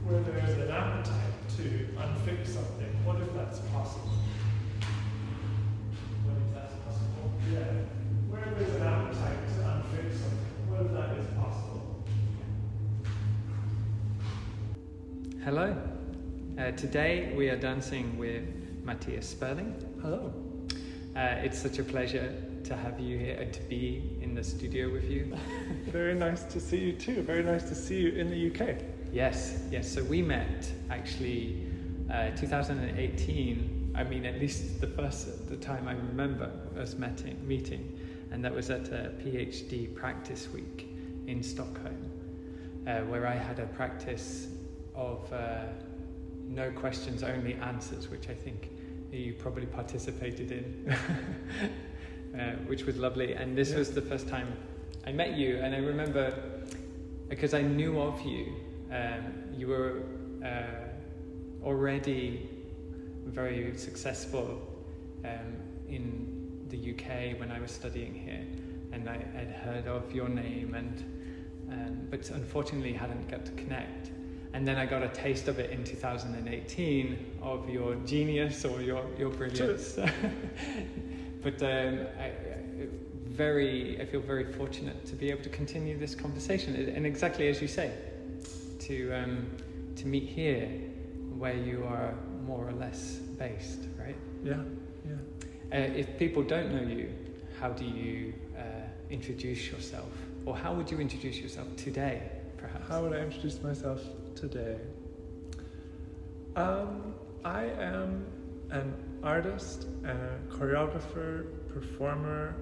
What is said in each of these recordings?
where there's an appetite to unfix something, what if that's possible? What if that's possible? Yeah. Where there's an appetite to unfix something, what if that is possible? Hello. Today we are dancing with Matthias Sperling. Hello. It's such a pleasure to have you here and to be in the studio with you. Very nice to see you too. Very nice to see you in the UK. Yes. So we met actually 2018. I mean, at least the time I remember us meeting, and that was at a PhD practice week in Stockholm, where I had a practice of no questions, only answers, which I think you probably participated in, which was lovely. And this was the first time I met you, and I remember, because I knew of you, you were already very successful in the UK when I was studying here, and I had heard of your name, but unfortunately hadn't got to connect. And then I got a taste of it in 2018 of your genius or your brilliance. But I feel very fortunate to be able to continue this conversation. And exactly as you say, to meet here where you are more or less based, right? Yeah. If people don't know you, how do you introduce yourself? Or how would you introduce yourself today, perhaps? How would I introduce myself today? I am an artist, a choreographer, performer,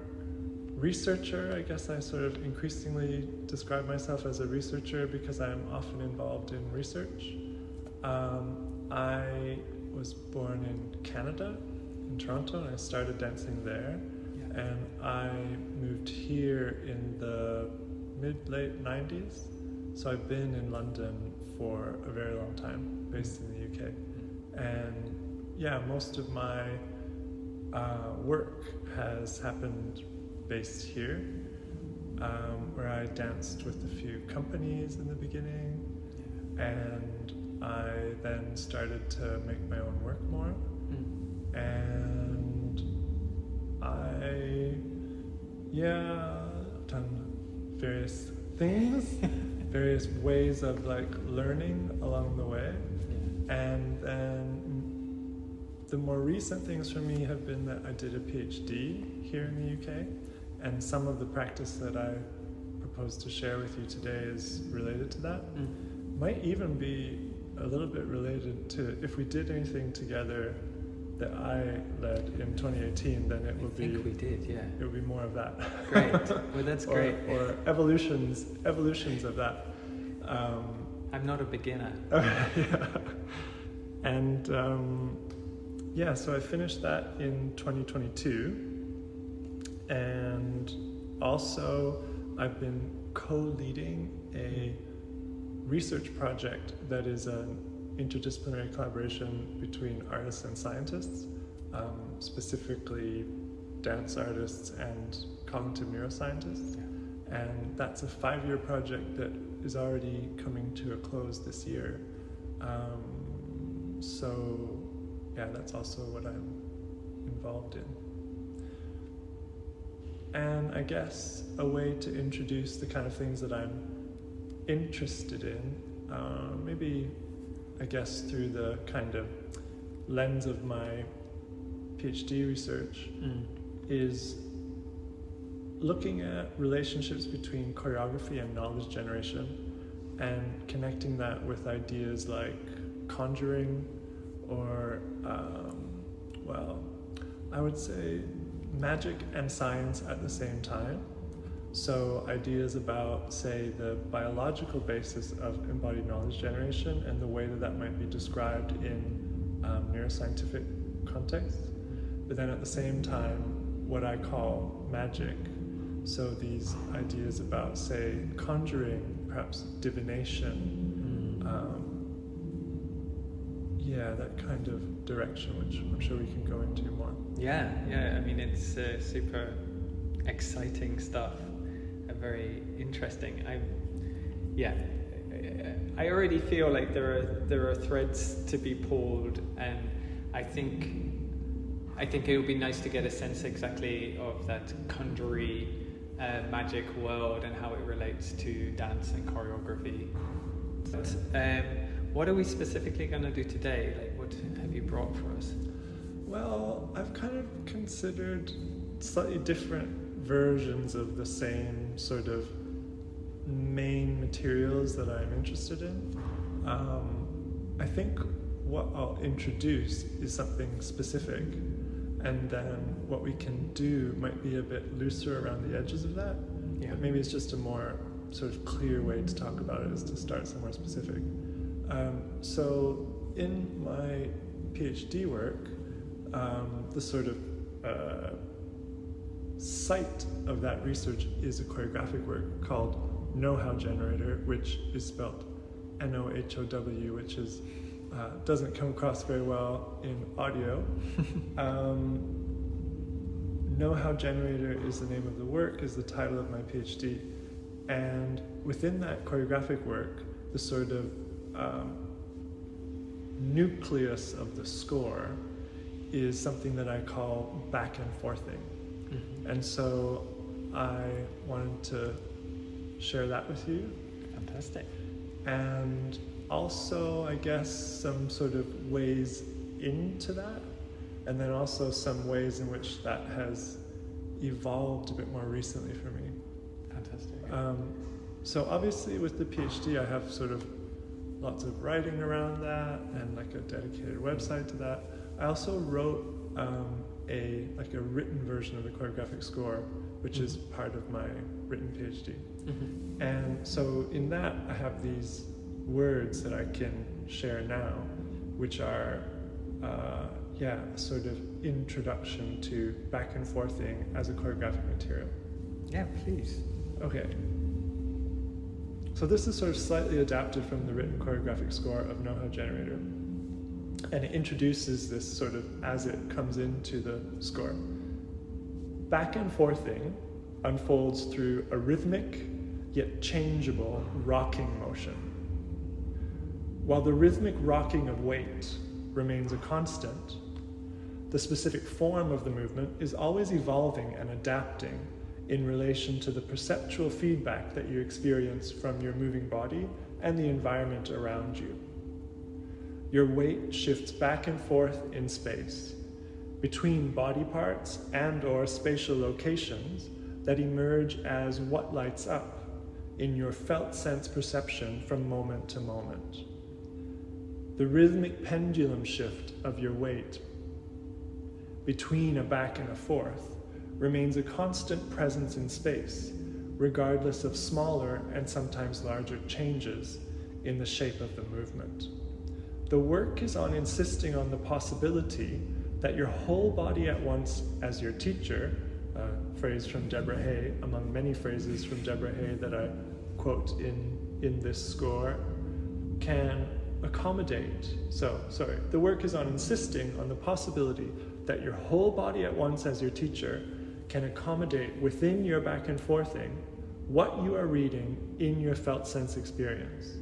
researcher. I guess I sort of increasingly describe myself as a researcher because I am often involved in research. I was born in Canada, in Toronto, and I started dancing there. Yeah. And I moved here in the mid-late 90s. So I've been in London for a very long time, based in the UK. And yeah, most of my work has happened based here, where I danced with a few companies in the beginning, and I then started to make my own work more. And I've done various things. Various ways of learning along the way. And then the more recent things for me have been that I did a PhD here in the UK, and some of the practice that I propose to share with you today is related to that. Might even be a little bit related to, if we did anything together that I led in 2018, then it will be. I think we did, yeah. It will be more of that. Great. Well, that's great. Or evolutions of that. I'm not a beginner. Yeah. And so I finished that in 2022, and also I've been co-leading a research project that is an interdisciplinary collaboration between artists and scientists, specifically dance artists and cognitive neuroscientists. And that's a 5-year project that is already coming to a close this year. That's also what I'm involved in. And I guess a way to introduce the kind of things that I'm interested in, maybe I guess through the kind of lens of my PhD research, is looking at relationships between choreography and knowledge generation, and connecting that with ideas like conjuring, or I would say magic and science at the same time. So ideas about, say, the biological basis of embodied knowledge generation and the way that might be described in neuroscientific contexts, but then at the same time what I call magic. So these ideas about, say, conjuring, perhaps divination, that kind of direction, which I'm sure we can go into more. Yeah, I mean, it's super exciting stuff, very interesting. I already feel like there are threads to be pulled, and I think it would be nice to get a sense exactly of that conjury magic world and how it relates to dance and choreography. But what are we specifically going to do today? Like, what have you brought for us? Well, I've kind of considered slightly different versions of the same sort of main materials that I'm interested in. I think what I'll introduce is something specific, and then what we can do might be a bit looser around the edges of that. Yeah. But maybe it's just a more sort of clear way to talk about it is to start somewhere specific. So in my PhD work, the sort of site of that research is a choreographic work called Know-How Generator, which is spelled N-O-H-O-W, which is doesn't come across very well in audio. Know-How Generator is the name of the work, is the title of my PhD, and within that choreographic work, the sort of nucleus of the score is something that I call back and forthing. Mm-hmm. And so I wanted to share that with you. Fantastic. And also, I guess, some sort of ways into that, and then also some ways in which that has evolved a bit more recently for me. Fantastic. So obviously with the PhD, I have sort of lots of writing around that and like a dedicated website to that. I also wrote a written version of the choreographic score, which is part of my written PhD. Mm-hmm. And so in that, I have these words that I can share now, which are a sort of introduction to back and forthing as a choreographic material. Yeah, please. Okay. So this is sort of slightly adapted from the written choreographic score of Know-How Generator. And it introduces this sort of as it comes into the score. Back and forthing unfolds through a rhythmic yet changeable rocking motion. While the rhythmic rocking of weight remains a constant, the specific form of the movement is always evolving and adapting in relation to the perceptual feedback that you experience from your moving body and the environment around you. Your weight shifts back and forth in space, between body parts and/or spatial locations that emerge as what lights up in your felt sense perception from moment to moment. The rhythmic pendulum shift of your weight between a back and a forth remains a constant presence in space, regardless of smaller and sometimes larger changes in the shape of the movement. The work is on insisting on the possibility that your whole body at once as your teacher, a phrase from Deborah Hay, among many phrases from Deborah Hay that I quote in this score, can accommodate. The work is on insisting on the possibility that your whole body at once as your teacher can accommodate within your back and forthing what you are reading in your felt sense experience,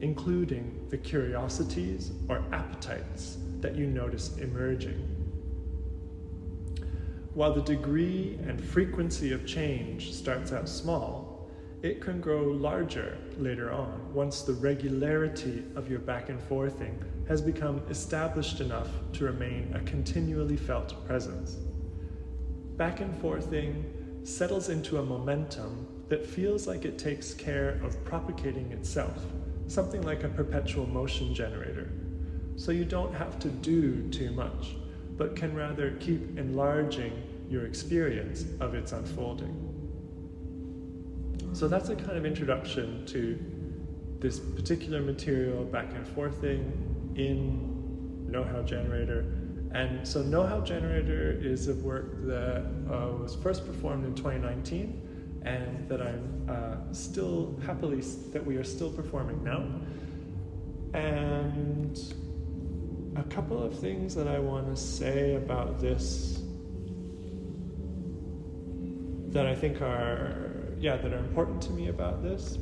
including the curiosities or appetites that you notice emerging. While the degree and frequency of change starts out small, it can grow larger later on once the regularity of your back and forthing has become established enough to remain a continually felt presence. Back and forthing settles into a momentum that feels like it takes care of propagating itself, something like a perpetual motion generator. So you don't have to do too much, but can rather keep enlarging your experience of its unfolding. So that's a kind of introduction to this particular material, back and forthing, in Know-How Generator. And so Know-How Generator is a work that was first performed in 2019 and that I'm still happily, that we are still performing now. And a couple of things that I want to say about this that I think are, that are important to me about this.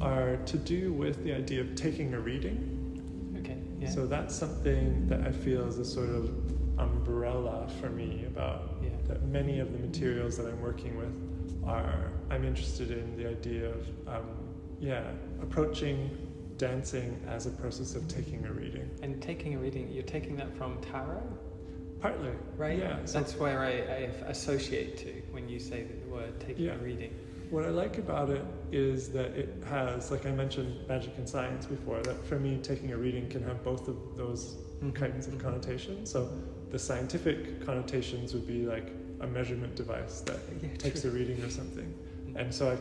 are to do with the idea of taking a reading. Okay. Yeah. So that's something that I feel is a sort of umbrella for me about that many of the materials that I'm working with I'm interested in the idea of approaching dancing as a process of taking a reading. And taking a reading, you're taking that from tarot? Partly, right? Yeah. That's where I associate to when you say the word taking a reading. What I like about it is that it has, like I mentioned magic and science before, that for me taking a reading can have both of those kinds of connotations. So the scientific connotations would be like a measurement device that takes a reading or something. And so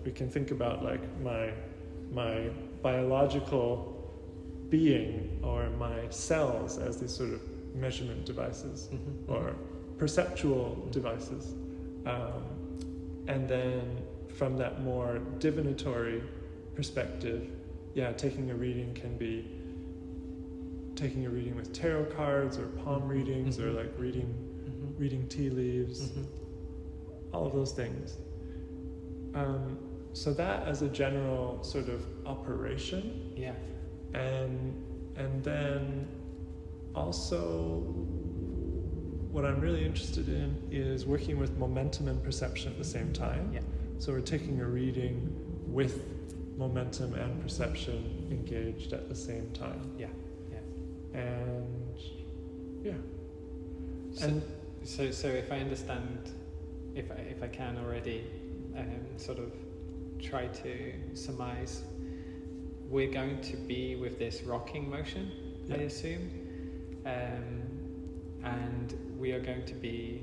we can think about like my biological being or my cells as these sort of measurement devices or perceptual devices. And then from that more divinatory perspective, taking a reading can be taking a reading with tarot cards or palm readings or like reading tea leaves, all of those things. So that as a general sort of operation. Yeah. And then also what I'm really interested in is working with momentum and perception at the same time. Yeah. So we're taking a reading with momentum and perception engaged at the same time. Yeah. Yeah. And yeah. So if I understand, if I can already sort of try to surmise, we're going to be with this rocking motion, I assume, and we are going to be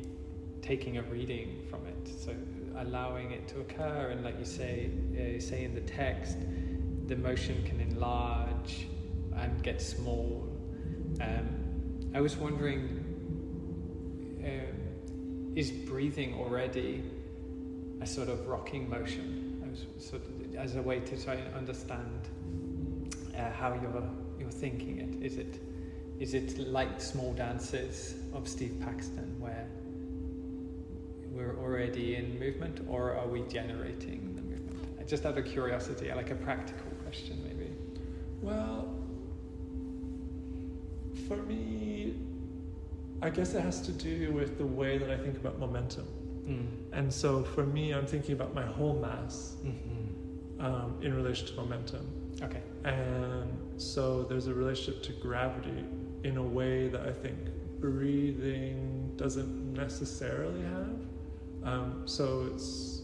taking a reading from it, so allowing it to occur, and like you say in the text, the motion can enlarge and get small. I was wondering, is breathing already a sort of rocking motion? I was sort of, as a way to try and understand how you're thinking it. Is it like small dances of Steve Paxton where we're already in movement, or are we generating the movement? Just out of curiosity, like a practical question maybe. Well, for me, I guess it has to do with the way that I think about momentum. And so for me, I'm thinking about my whole mass in relation to momentum. Okay. And so there's a relationship to gravity in a way that I think breathing doesn't necessarily have. So it's,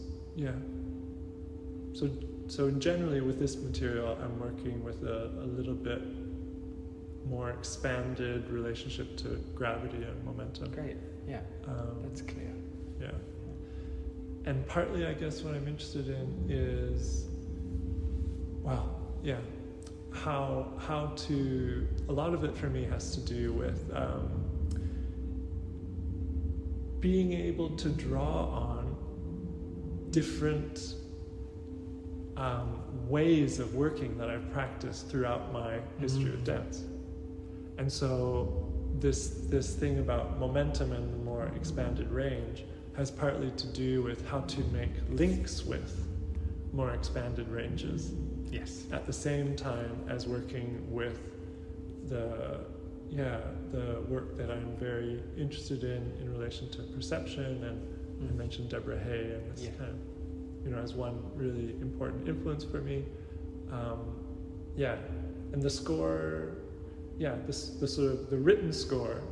So generally with this material, I'm working with a little bit more expanded relationship to gravity and momentum. Great, that's clear. Yeah. And partly, I guess, what I'm interested in is, how to, a lot of it for me has to do with being able to draw on different ways of working that I've practiced throughout my history of dance. And so this thing about momentum and the more expanded range has partly to do with how to make links with more expanded ranges. Yes. At the same time as working with the work that I'm very interested in relation to perception, and I mentioned Deborah Hay and this kind of, as one really important influence for me. And the score, the sort of the written score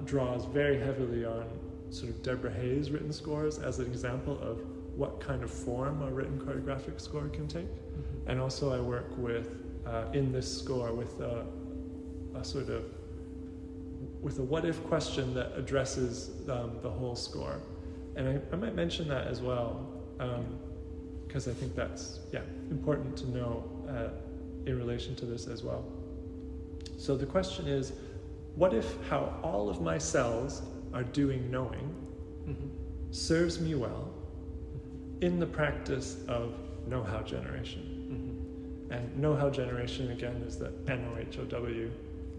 draws very heavily on sort of Deborah Hay's written scores as an example of what kind of form a written choreographic score can take. And also I work with, in this score, with a sort of, with a what-if question that addresses the whole score. And I might mention that as well, because I think that's, important to know in relation to this as well. So the question is, what if how all of my cells are doing knowing serves me well in the practice of know-how generation? And know-how generation, again, is the NOHOW,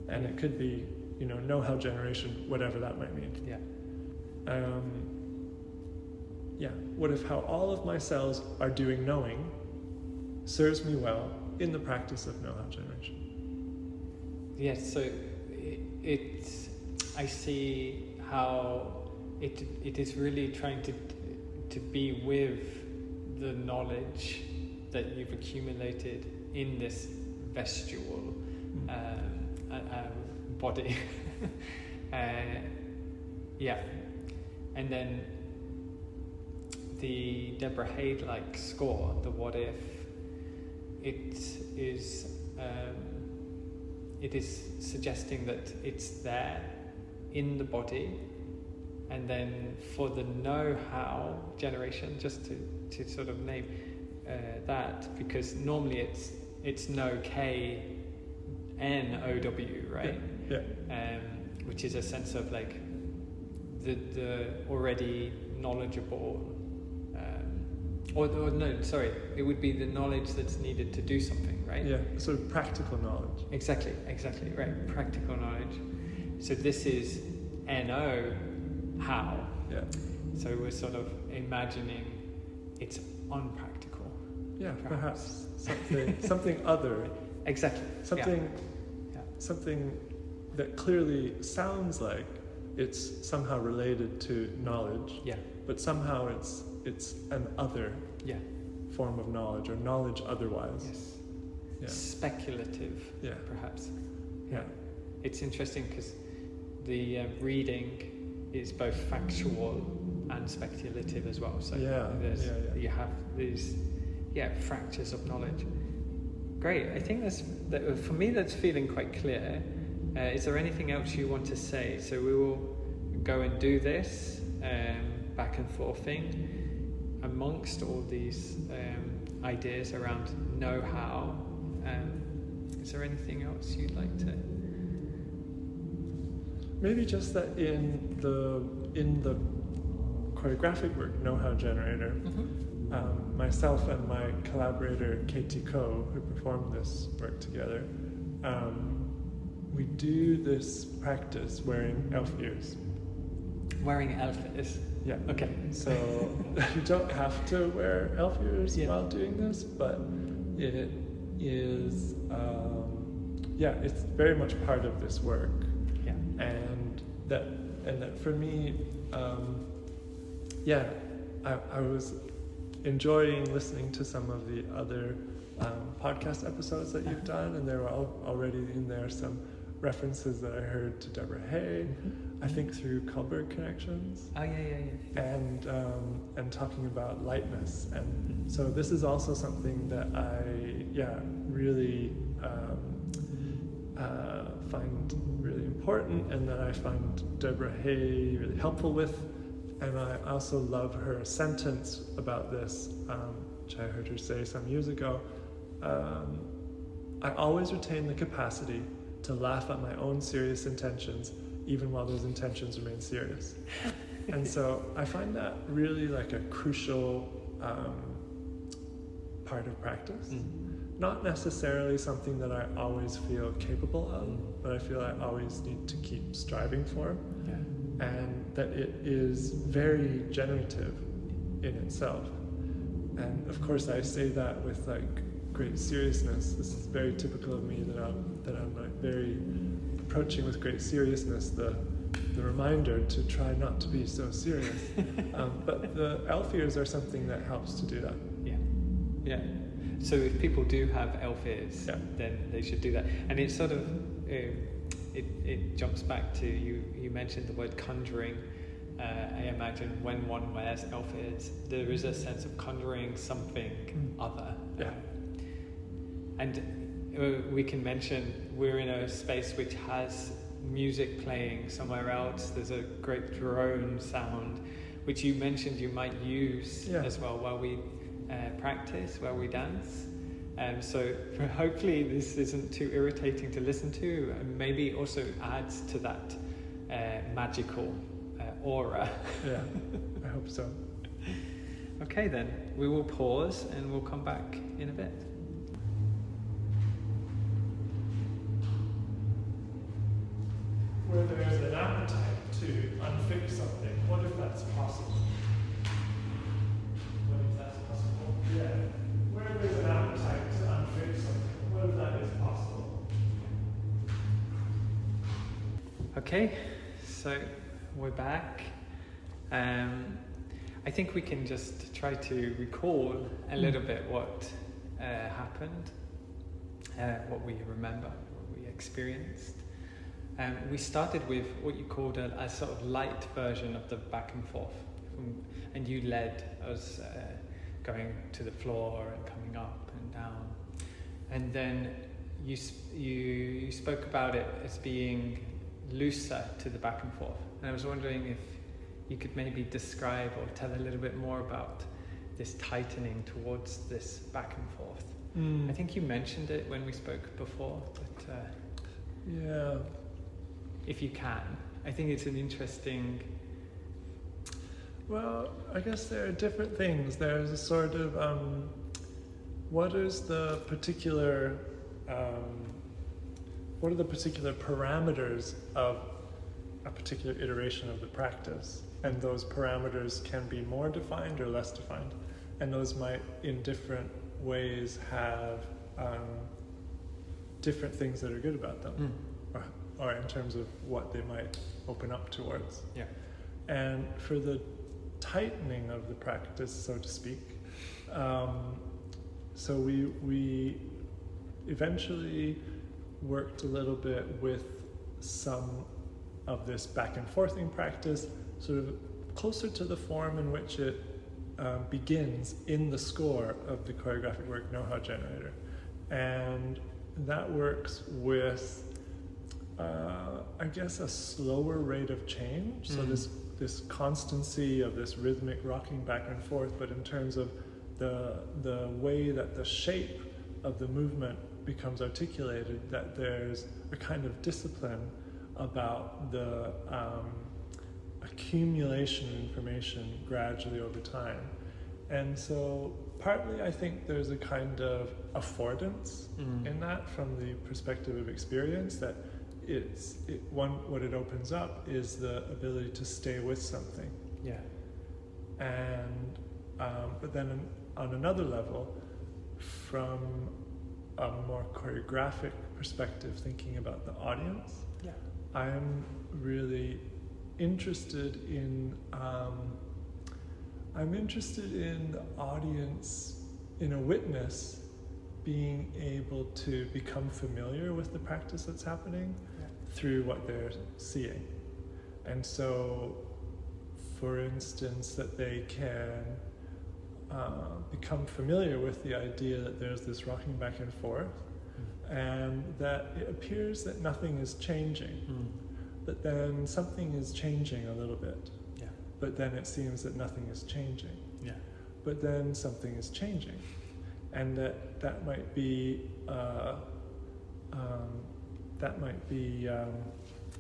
and it could be, know-how generation, whatever that might mean. What if how all of my cells are doing knowing serves me well in the practice of know-how generation. Yes, so I see how it is really trying to be with the knowledge that you've accumulated in this vestibual body. Yeah, and then the Deborah Hay score, the what if, it is suggesting that it's there in the body, and then for the know-how generation, just to sort of name that, because normally it's no K N O W, right? Yeah. Which is a sense of the already knowledgeable, or no, sorry, it would be the knowledge that's needed to do something, right? Yeah, sort of practical knowledge. Exactly, right, practical knowledge. So this is N-O, how. Yeah. So we're sort of imagining it's unpractical. Yeah, perhaps something other. Exactly. Something that clearly sounds like it's somehow related to knowledge. Yeah. But somehow it's an other form of knowledge, or knowledge otherwise. Yes. Yeah. Speculative. Yeah. Perhaps. Yeah. It's interesting because the reading is both factual and speculative as well. So you have these fractures of knowledge. Great. I think that for me that's feeling quite clear. Is there anything else you want to say? So we will go and do this back and forthing amongst all these ideas around know-how. Is there anything else you'd like to? Maybe just that in the choreographic work, Know-How Generator, myself and my collaborator Katie Coe, who performed this work together, we do this practice wearing elf ears. Wearing elf ears? Yeah. Okay. So you don't have to wear elf ears while doing this, but it is, it's very much part of this work. Yeah. And that for me, I was enjoying listening to some of the other podcast episodes that you've done, and there were already in there some references that I heard to Deborah Hay, I think through Kullberg connections. Oh yeah. And talking about lightness, and so this is also something that I really find really important, and that I find Deborah Hay really helpful with. And I also love her sentence about this, which I heard her say some years ago. I always retain the capacity to laugh at my own serious intentions, even while those intentions remain serious. And so I find that really like a crucial part of practice. Not necessarily something that I always feel capable of, but I feel I always need to keep striving for. Yeah. And that it is very generative in itself. And of course I say that with great seriousness. This is very typical of me, that I'm very approaching with great seriousness the reminder to try not to be so serious. But the elf ears are something that helps to do that. Yeah. So if people do have elf ears, then they should do that. And it's sort of it jumps back to you mentioned the word conjuring. I imagine when one wears elf ears, there is a sense of conjuring something other. And we can mention we're in a space which has music playing somewhere else. There's a great drone sound, which you mentioned you might use as well while we practice, while we dance. So hopefully this isn't too irritating to listen to, and maybe also adds to that magical aura. Yeah, I hope so. Okay then, we will pause and we'll come back in a bit. Where there's an appetite to unfix something, what if that's possible? What if that's possible? Yeah. Where there's an appetite Okay, so we're back. I think we can just try to recall a little bit what happened, what we remember, what we experienced. We started with what you called a sort of light version of the back and forth, and you led us going to the floor and coming up and down, and then you spoke about it as being looser to the back and forth, and I was wondering if you could maybe describe or tell a little bit more about this tightening towards this back and forth. I think you mentioned it when we spoke before, but yeah, if you can, I think it's an interesting. Well, I guess there are different things. There's a sort of what are the particular parameters of a particular iteration of the practice, and those parameters can be more defined or less defined, and those might in different ways have different things that are good about them, or in terms of what they might open up towards. Yeah. And for the tightening of the practice, so to speak, so we eventually worked a little bit with some of this back and forthing practice, sort of closer to the form in which it begins in the score of the choreographic work Know-How Generator. And that works with, I guess, a slower rate of change. So this constancy of this rhythmic rocking back and forth, but in terms of the way that the shape of the movement becomes articulated, that there's a kind of discipline about the accumulation of information gradually over time. And so partly I think there's a kind of affordance in that from the perspective of experience, that what it opens up is the ability to stay with something. Yeah. And but then on another level, from a more choreographic perspective, thinking about the audience, I'm really interested in the audience, in a witness, being able to become familiar with the practice that's happening through what they're seeing. And so, for instance, that they can become familiar with the idea that there's this rocking back and forth, and that it appears that nothing is changing, but then something is changing a little bit, but then it seems that nothing is changing, but then something is changing, and that might be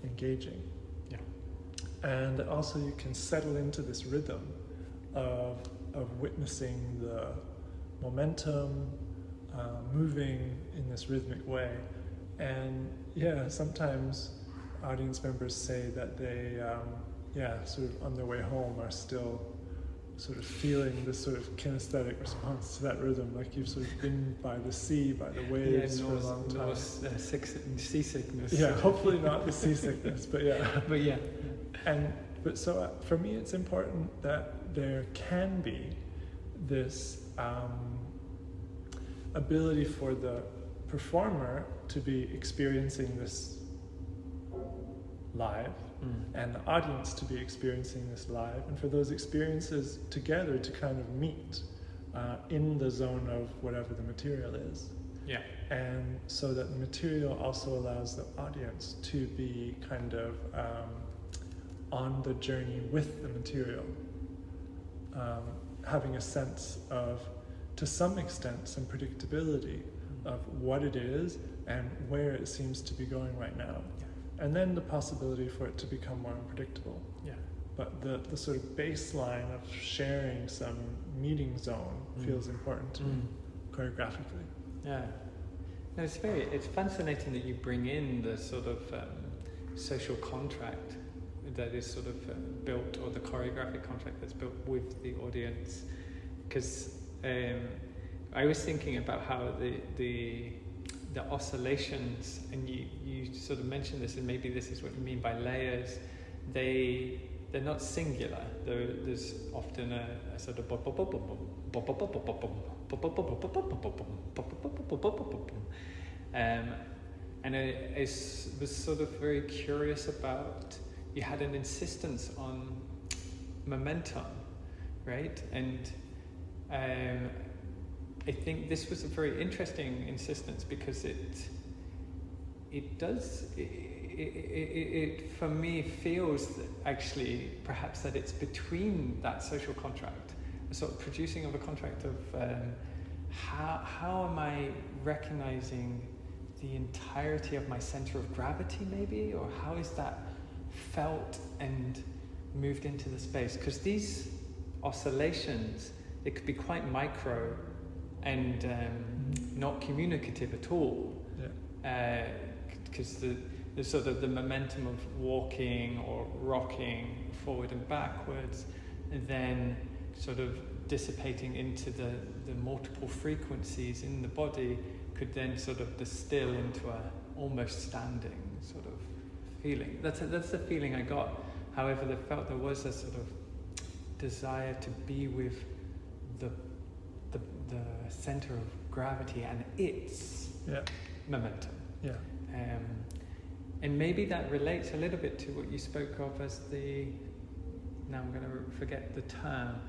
engaging, and also you can settle into this rhythm of witnessing the momentum moving in this rhythmic way. And sometimes audience members say that they sort of on their way home are still sort of feeling this sort of kinesthetic response to that rhythm, like you've sort of been by the sea, by the waves for a long time. Seasickness. Yeah, hopefully not the seasickness, but yeah. But yeah. But so for me it's important that there can be this ability for the performer to be experiencing this live, and the audience to be experiencing this live, and for those experiences together to kind of meet in the zone of whatever the material is. Yeah. And so that the material also allows the audience to be kind of on the journey with the material, having a sense of, to some extent, some predictability of what it is and where it seems to be going right now. And then the possibility for it to become more unpredictable. But the sort of baseline of sharing some meeting zone feels important to me, choreographically. Yeah. No, it's fascinating that you bring in the sort of social contract that is sort of built, or the choreographic contract that's built with the audience, because I was thinking about how the the oscillations, and you sort of mentioned this, and maybe this is what you mean by layers. They're not singular. There's often a sort of and I was sort of very curious about, you had an insistence on momentum, right? And I think this was a very interesting insistence, because it for me feels that actually perhaps that it's between that social contract, a sort of producing of a contract of how am I recognizing the entirety of my center of gravity, maybe, or how is that felt and moved into the space? Because these oscillations, they could be quite micro and not communicative at all. Because the sort of the momentum of walking or rocking forward and backwards, and then sort of dissipating into the multiple frequencies in the body, could then sort of distill into a almost standing sort of feeling. That's the feeling I got. However, there was a sort of desire to be with the center of gravity and its momentum. Yeah. And maybe that relates a little bit to what you spoke of as now I'm going to forget the term,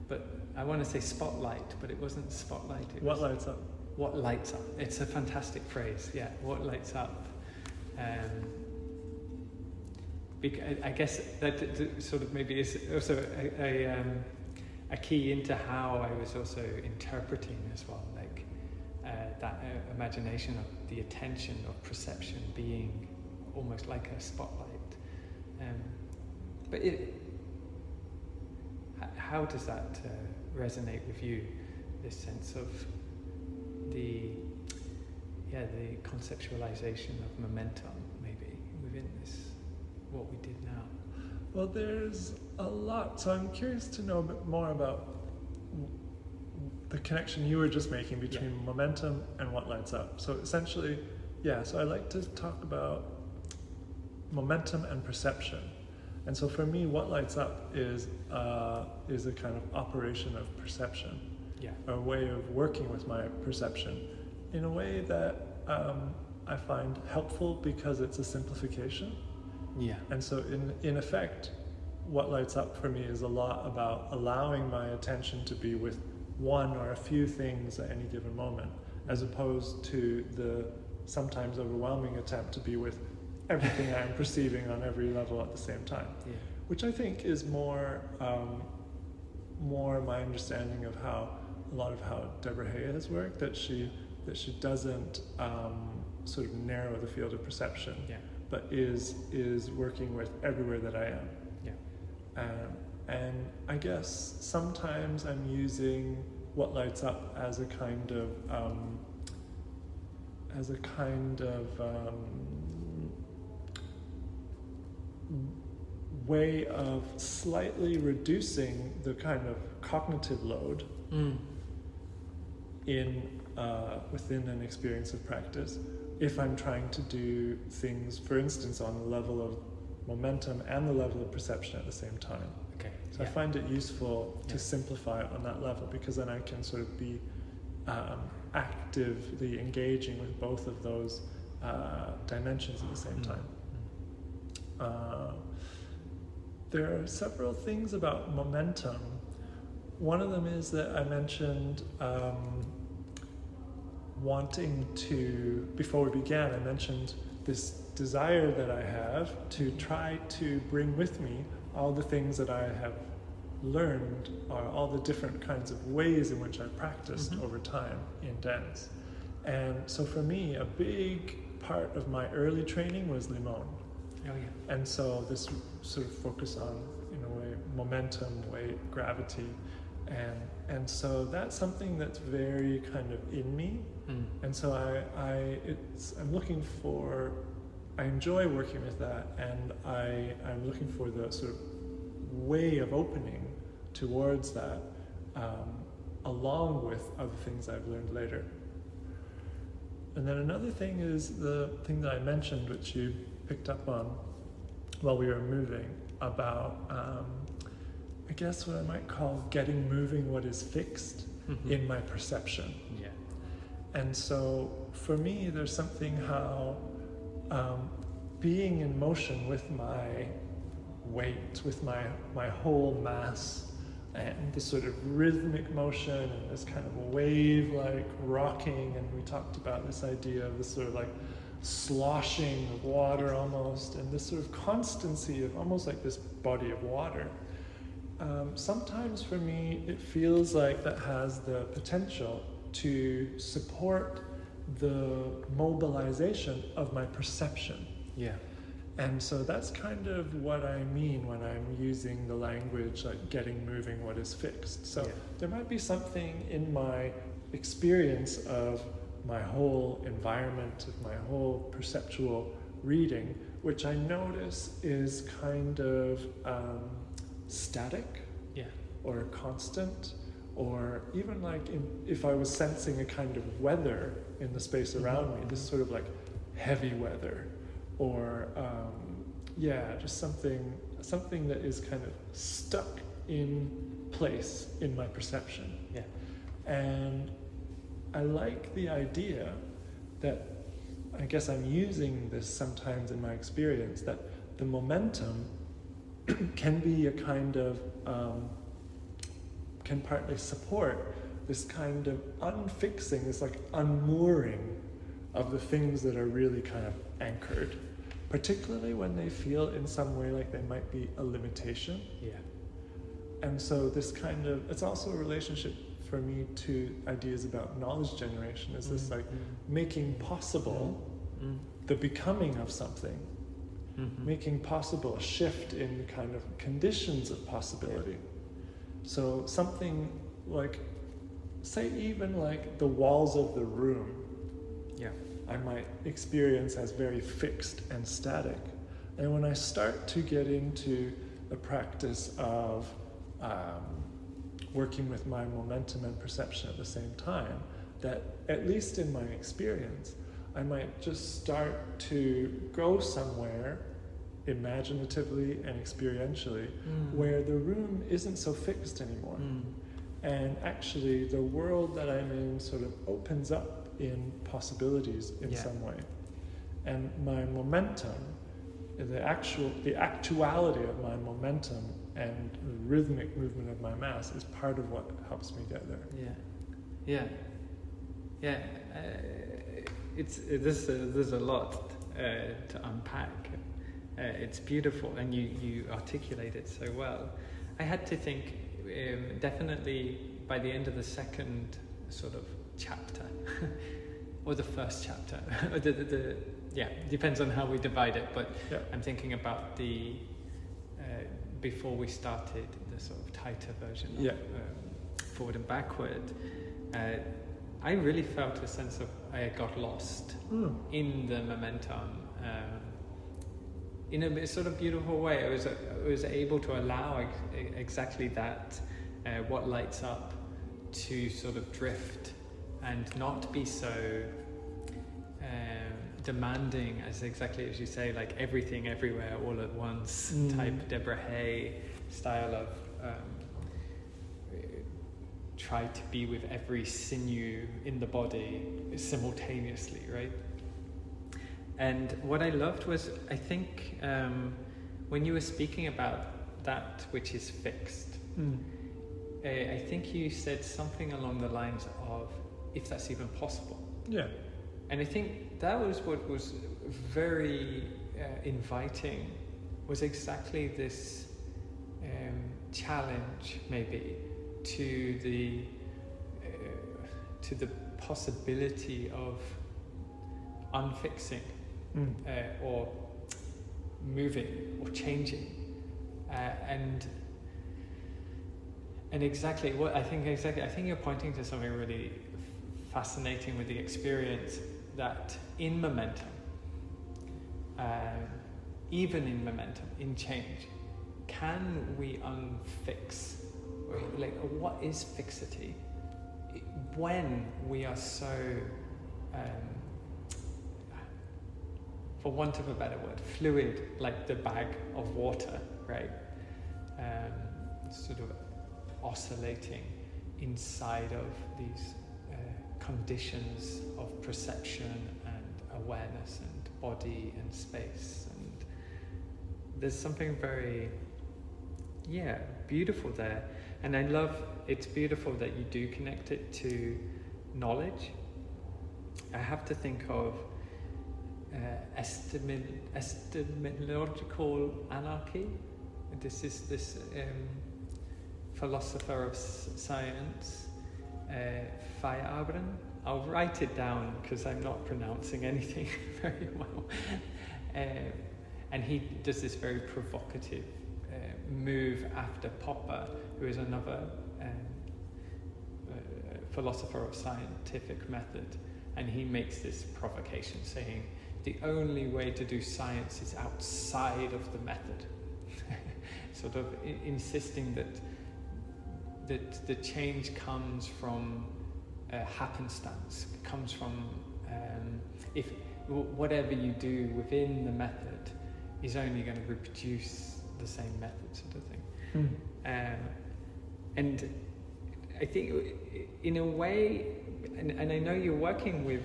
but I want to say spotlight, but it wasn't spotlight. What lights up? What lights up. It's a fantastic phrase, yeah, what lights up. I guess that sort of maybe is also a key into how I was also interpreting as well, like that imagination of the attention of perception being almost like a spotlight. But how does that resonate with you, this sense of the conceptualization of momentum, maybe, within this, what we did now? Well, there's a lot, so I'm curious to know a bit more about the connection you were just making between momentum and what lights up. So essentially, so I like to talk about momentum and perception. And so for me, what lights up is a kind of operation of perception, a way of working with my perception in a way that I find helpful because it's a simplification. Yeah. And so in effect, what lights up for me is a lot about allowing my attention to be with one or a few things at any given moment, as opposed to the sometimes overwhelming attempt to be with everything I'm perceiving on every level at the same time, which I think is more my understanding of how a lot of how Deborah Hay has worked, that she doesn't sort of narrow the field of perception, but is working with everywhere that I am. And I guess sometimes I'm using what lights up as a kind of way of slightly reducing the kind of cognitive load within an experience of practice, if I'm trying to do things, for instance, on the level of momentum and the level of perception at the same time. So I find it useful to simplify it on that level, because then I can sort of be actively engaging with both of those dimensions at the same time. There are several things about momentum. One of them is that I mentioned wanting to, before we began, I mentioned this desire that I have to try to bring with me all the things that I have learned, or all the different kinds of ways in which I practiced over time in dance. And so for me, a big part of my early training was Limón. And so this sort of focus on, in a way, momentum, weight, gravity, and so that's something that's very kind of in me. And so I enjoy working with that, and I'm looking for the sort of way of opening towards that, along with other things I've learned later. And then another thing is the thing that I mentioned, which you picked up on while we were moving, about, I guess what I might call getting moving what is fixed in my perception. Yeah. And so for me, there's something how being in motion with my weight, with my whole mass, and this sort of rhythmic motion and this kind of wave-like rocking, and we talked about this idea of this sort of like sloshing of water almost, and this sort of constancy of almost like this body of water. Sometimes for me it feels like that has the potential to support the mobilization of my perception. Yeah. And so that's kind of what I mean when I'm using the language like getting moving what is fixed. So there might be something in my experience of my whole environment, of my whole perceptual reading, which I notice is kind of static or constant, or even like if I was sensing a kind of weather in the space around me, this sort of like heavy weather, or just something that is kind of stuck in place in my perception. Yeah. And I like the idea that, I guess I'm using this sometimes in my experience, that the momentum can be a kind of, can partly support this kind of unfixing, this like unmooring of the things that are really kind of anchored, particularly when they feel in some way like they might be a limitation. Yeah. And so this kind of, it's also a relationship for me to ideas about knowledge generation, is this like making possible the becoming of something, making possible a shift in kind of conditions of possibility. So something like, say even like the walls of the room, I might experience as very fixed and static. And when I start to get into a practice of working with my momentum and perception at the same time, that at least in my experience, I might just start to go somewhere imaginatively and experientially where the room isn't so fixed anymore. And actually the world that I'm in sort of opens up in possibilities in some way. And my momentum, the actuality of my momentum and the rhythmic movement of my mass is part of what helps me get there. There's a lot to unpack. It's beautiful, and you articulate it so well. I had to think, definitely by the end of the second sort of chapter, or the first chapter, depends on how we divide it, but I'm thinking about the before we started the sort of tighter version of forward and backward. I really felt a sense of I got lost in the momentum, in a sort of beautiful way. I was able to allow exactly that, what lights up, to sort of drift and not be so demanding, as exactly as you say, like everything everywhere all at once type Deborah Hay style of try to be with every sinew in the body simultaneously, right? And what I loved was, I think, when you were speaking about that which is fixed, I think you said something along the lines of, if that's even possible. Yeah. And I think that was what was very inviting, was exactly this challenge, maybe, to the possibility of unfixing or moving or changing, and exactly what I think you're pointing to something really fascinating with the experience, that in momentum, even in momentum, in change, can we unfix? Like, what is fixity? When we are so for want of a better word, fluid, like the bag of water, right? Sort of oscillating inside of these conditions of perception and awareness and body and space. And there's something very, beautiful there. And I love, it's beautiful that you do connect it to knowledge. I have to think of epistemological anarchy. This is this philosopher of science, Feyerabend. I'll write it down because I'm not pronouncing anything very well. And he does this very provocative move after Popper, who is another philosopher of scientific method. And he makes this provocation saying, the only way to do science is outside of the method. Sort of insisting that the change comes from happenstance, comes from if whatever you do within the method is only going to reproduce the same method, sort of thing. And I think in a way, and I know you're working with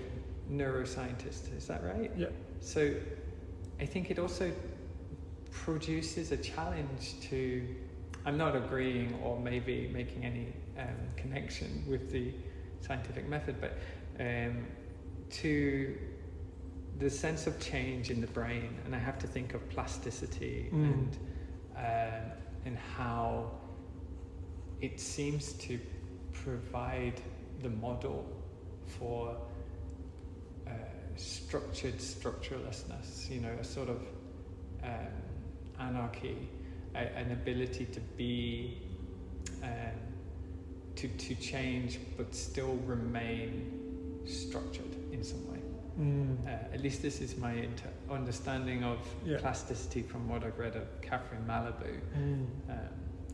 neuroscientists, is that right? Yeah. So I think it also produces a challenge to, I'm not agreeing or maybe making any connection with the scientific method, but to the sense of change in the brain. And I have to think of plasticity and how it seems to provide the model for structured structurelessness, a sort of anarchy, an ability to be, to change but still remain structured in some way. At least this is my understanding of plasticity from what I've read of Catherine Malabou.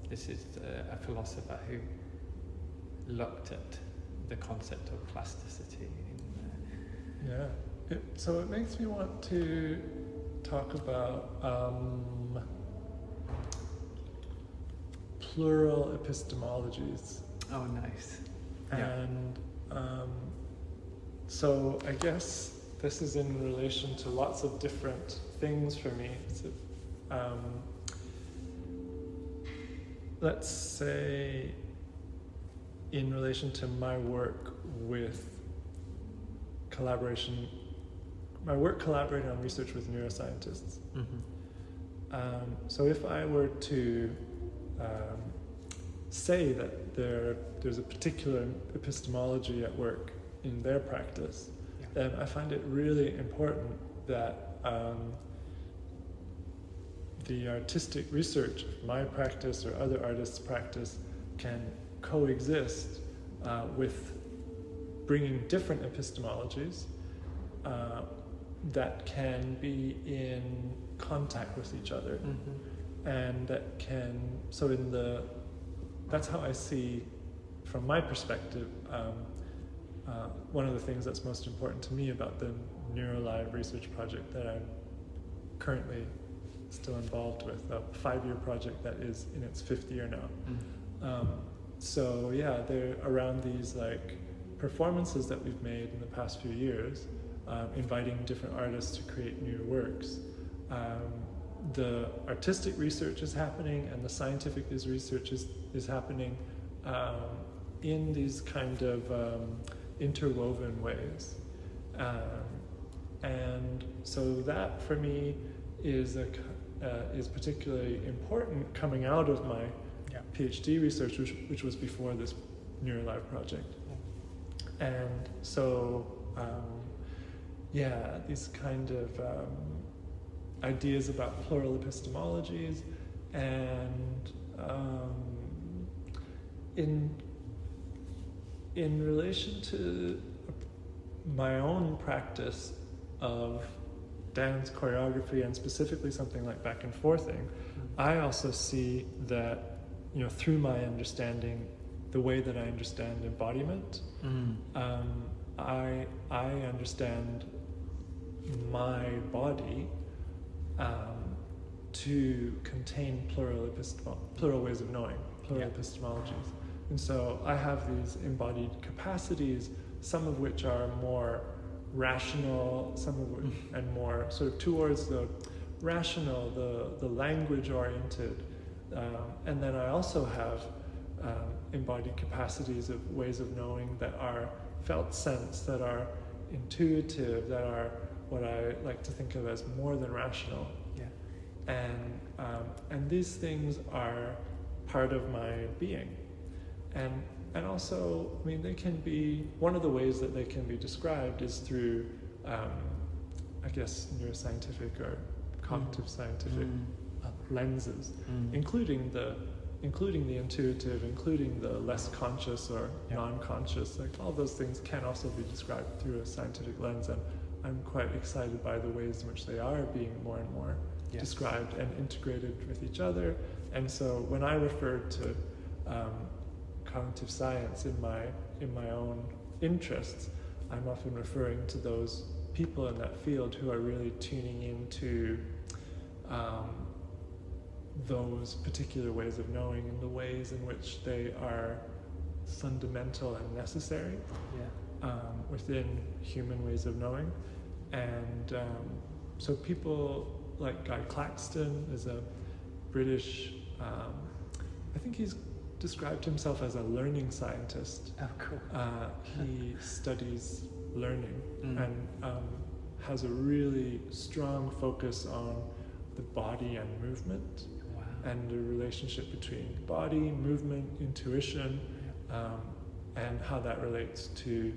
This is a philosopher who looked at the concept of plasticity. So it makes me want to talk about plural epistemologies. Oh, nice. And so I guess this is in relation to lots of different things for me. So, let's say in relation to my work with collaborating on research with neuroscientists. So if I were to say that there's a particular epistemology at work in their practice, then I find it really important that the artistic research of my practice or other artists' practice can coexist with bringing different epistemologies that can be in contact with each other, and that can. That's how I see, from my perspective, one of the things that's most important to me about the Neurolive research project that I'm currently still involved with, a 5-year project that is in its 5th year now. They're around these performances that we've made in the past few years, inviting different artists to create new works. The artistic research is happening and the scientific research is happening in these kind of interwoven ways. And so that for me is particularly important coming out of my PhD research, which was before this Neurolive project. And so, these kind of ideas about plural epistemologies, and in relation to my own practice of dance choreography, and specifically something like back and forthing, I also see that, through my understanding, the way that I understand embodiment, I understand my body to contain plural ways of knowing, plural epistemologies. And so I have these embodied capacities, some of which are more rational, some of which, and more sort of towards the rational, the language-oriented. And then I also have embodied capacities of ways of knowing that are felt sense, that are intuitive, that are what I like to think of as more than rational. Yeah. And these things are part of my being. And also, I mean, they can be, one of the ways that they can be described is through, I guess, neuroscientific or cognitive scientific lenses, including the intuitive, including the less conscious or non-conscious. Like, all those things can also be described through a scientific lens, and I'm quite excited by the ways in which they are being more and more described and integrated with each other. And so when I refer to cognitive science in my own interests, I'm often referring to those people in that field who are really tuning into those particular ways of knowing and the ways in which they are fundamental and necessary within human ways of knowing. And so people like Guy Paxton is a British, I think he's described himself as a learning scientist. Oh, cool. He studies learning and has a really strong focus on the body and movement. And the relationship between body, movement, intuition, and how that relates to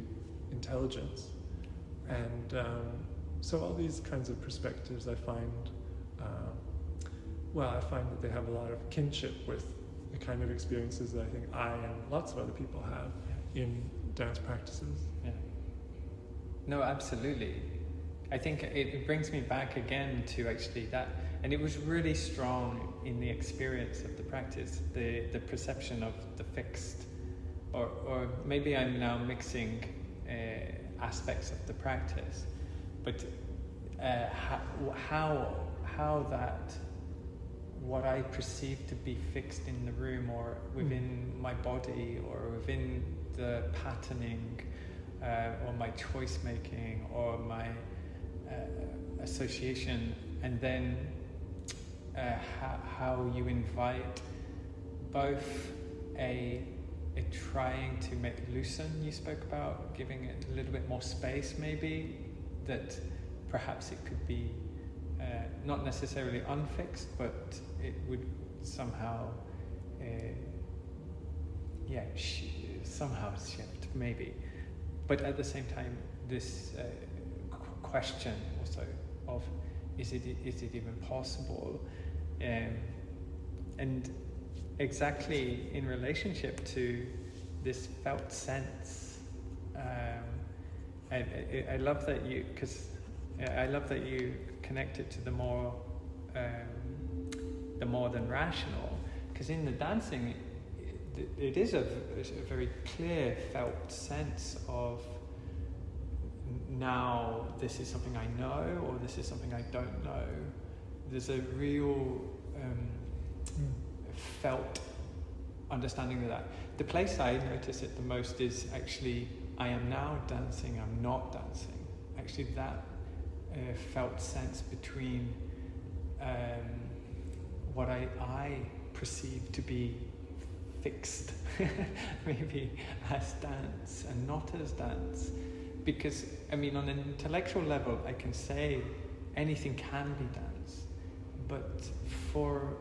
intelligence. And so all these kinds of perspectives I find, I find that they have a lot of kinship with the kind of experiences that I think I and lots of other people have in dance practices. Yeah. No, absolutely. I think it brings me back again to actually that, and it was really strong in the experience of the practice, the perception of the fixed, or maybe I'm now mixing aspects of the practice, but how that, what I perceive to be fixed in the room or within my body or within the patterning or my choice making or my association, and then how you invite both a trying to make loosen, you spoke about giving it a little bit more space, maybe, that perhaps it could be not necessarily unfixed, but it would somehow somehow shift, maybe. But at the same time, this question also of is it even possible, and exactly in relationship to this felt sense. I love that you, because I love that you connect it to the more than rational, because in the dancing it is a very clear felt sense of, now this is something I know or this is something I don't know. There's a real felt understanding of that. The place I notice it the most is actually, I am now dancing, I'm not dancing. Actually that felt sense between what I perceive to be fixed maybe as dance and not as dance. Because, I mean, on an intellectual level, I can say anything can be dance, but for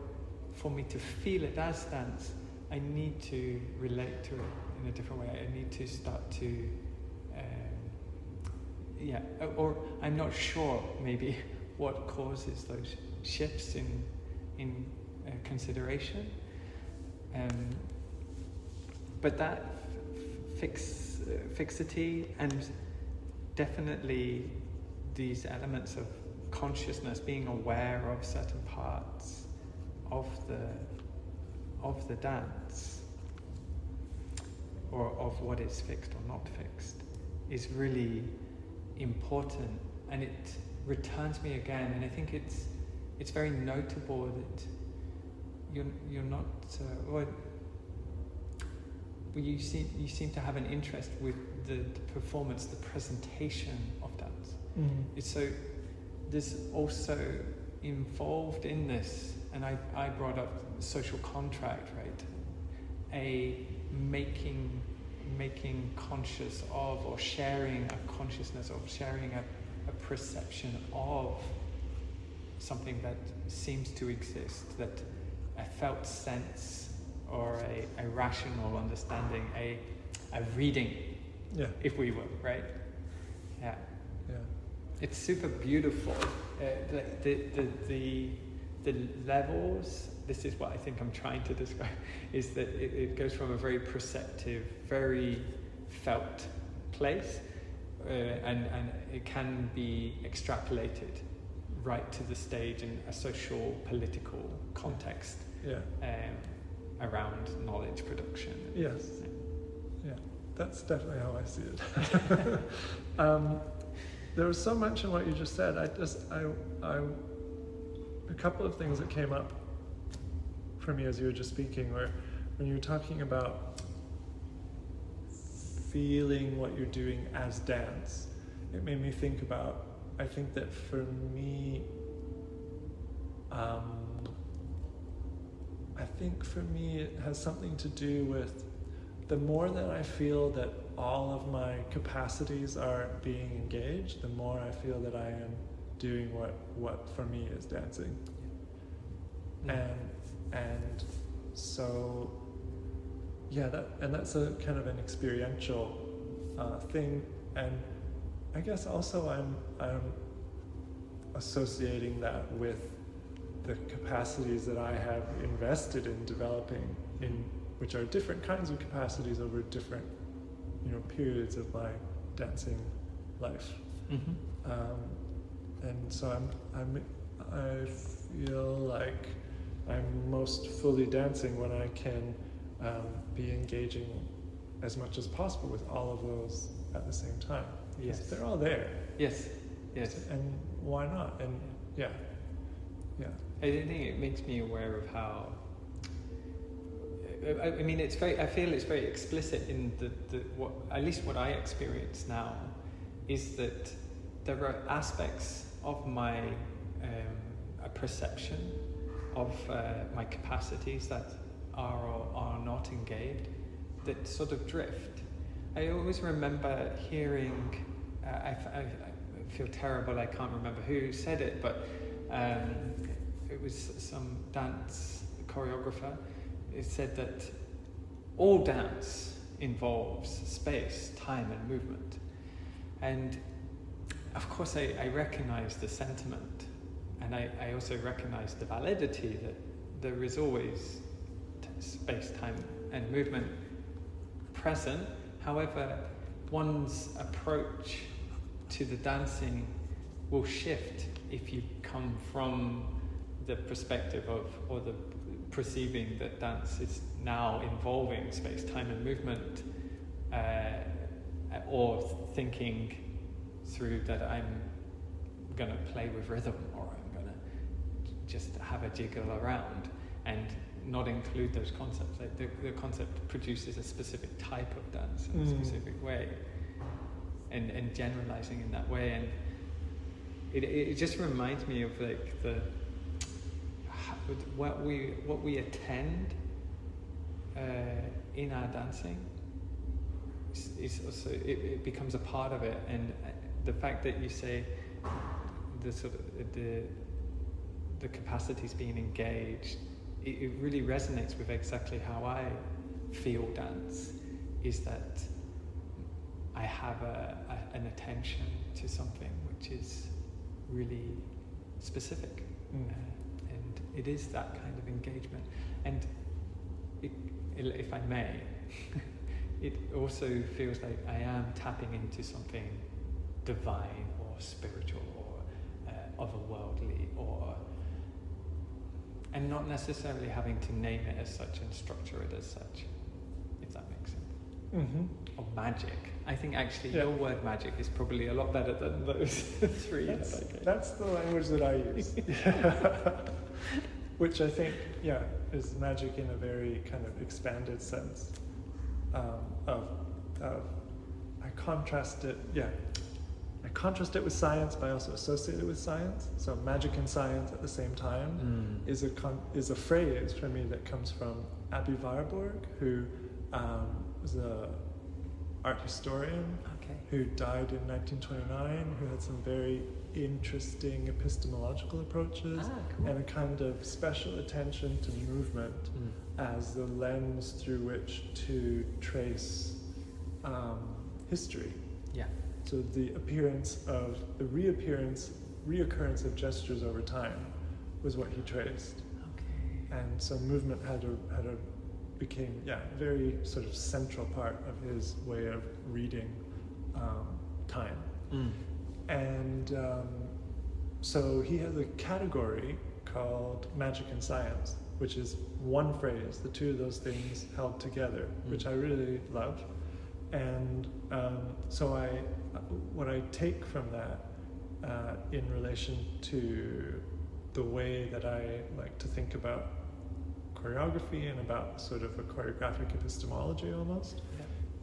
me to feel it as dance, I need to relate to it in a different way. I need to start to, or I'm not sure maybe what causes those shifts in consideration. But that fixity and definitely these elements of consciousness, being aware of certain parts of the dance, or of what is fixed or not fixed, is really important. And returns me again, and I think it's very notable that you're not you seem to have an interest with the performance, the presentation of dance. It's so there's also involved in this, and I brought up social contract, right? A making conscious of, or sharing a consciousness of, sharing a perception of something that seems to exist, that a felt sense or a rational understanding, a reading, if we will, right? Yeah. It's super beautiful. The levels, this is what I think I'm trying to describe, is that it goes from a very perceptive, very felt place, and it can be extrapolated right to the stage in a social, political context around knowledge production. Yes. Yeah, that's definitely how I see it. There was so much in what you just said. A couple of things that came up for me as you were just speaking, where when you were talking about feeling what you're doing as dance, it made me think about, I think that for me, it has something to do with the more that I feel that all of my capacities are being engaged, the more I feel that I am doing what for me is dancing. And so that's a kind of an experiential thing, and I guess also I'm associating that with the capacities that I have invested in developing, which are different kinds of capacities over different periods of my dancing life. And so I feel like I'm most fully dancing when I can be engaging as much as possible with all of those at the same time. Yes, they're all there. Yes. And why not? And yeah. I think it makes me aware of how. I mean, I feel it's very explicit in what, at least what I experience now, is that there are aspects of my perception of my capacities that are or are not engaged, that sort of drift. I always remember hearing, I feel terrible, I can't remember who said it, but it was some dance choreographer. It said that all dance involves space, time and movement. And of course I recognize the sentiment, and I also recognize the validity that there is always space, time and movement present. However, one's approach to the dancing will shift if you come from the perspective of, or the perceiving that dance is now involving space, time and movement, or thinking through that I'm going to play with rhythm, or I'm going to just have a jiggle around and not include those concepts. Like the concept produces a specific type of dance in a specific way, and generalizing in that way, and it just reminds me of like what we attend in our dancing is also, it becomes a part of it. And the fact that you say the sort of the capacities being engaged, it really resonates with exactly how I feel dance, is that I have an attention to something which is really specific. And it is that kind of engagement. And if I may, it also feels like I am tapping into something divine or spiritual or otherworldly, and not necessarily having to name it as such and structure it as such, if that makes sense. or magic. I think actually your word magic is probably a lot better than those three. That's the language that I use. Which I think, is magic in a very kind of expanded sense. I contrast it with science, but I also associate it with science. So magic and science at the same time is a phrase for me that comes from Aby Warburg, who was an art historian who died in 1929, who had some very interesting epistemological approaches and a kind of special attention to movement as the lens through which to trace history. Yeah. So the reoccurrence of gestures over time was what he traced. Okay. And so movement became a very sort of central part of his way of reading time. And so he has a category called magic and science, which is one phrase, the two of those things held together, which I really love. And so what I take from that in relation to the way that I like to think about choreography and about sort of a choreographic epistemology almost,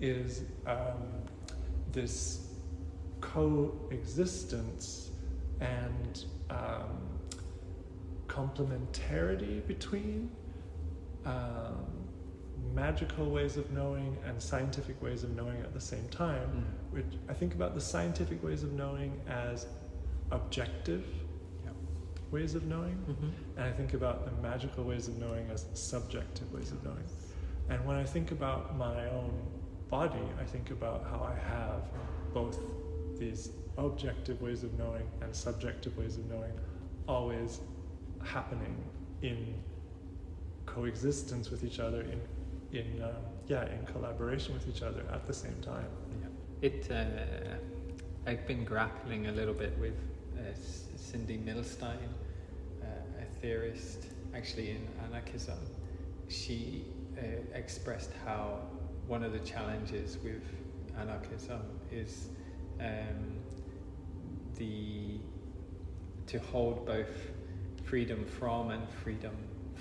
is this coexistence and complementarity between magical ways of knowing and scientific ways of knowing at the same time, which I think about the scientific ways of knowing as objective ways of knowing, and I think about the magical ways of knowing as subjective ways of knowing. And when I think about my own body, I think about how I have both these objective ways of knowing and subjective ways of knowing always happening in coexistence with each other, in collaboration with each other at the same time. I've been grappling a little bit with Cindy Millstein, a theorist actually in anarchism. She expressed how one of the challenges with anarchism is to hold both freedom from and freedom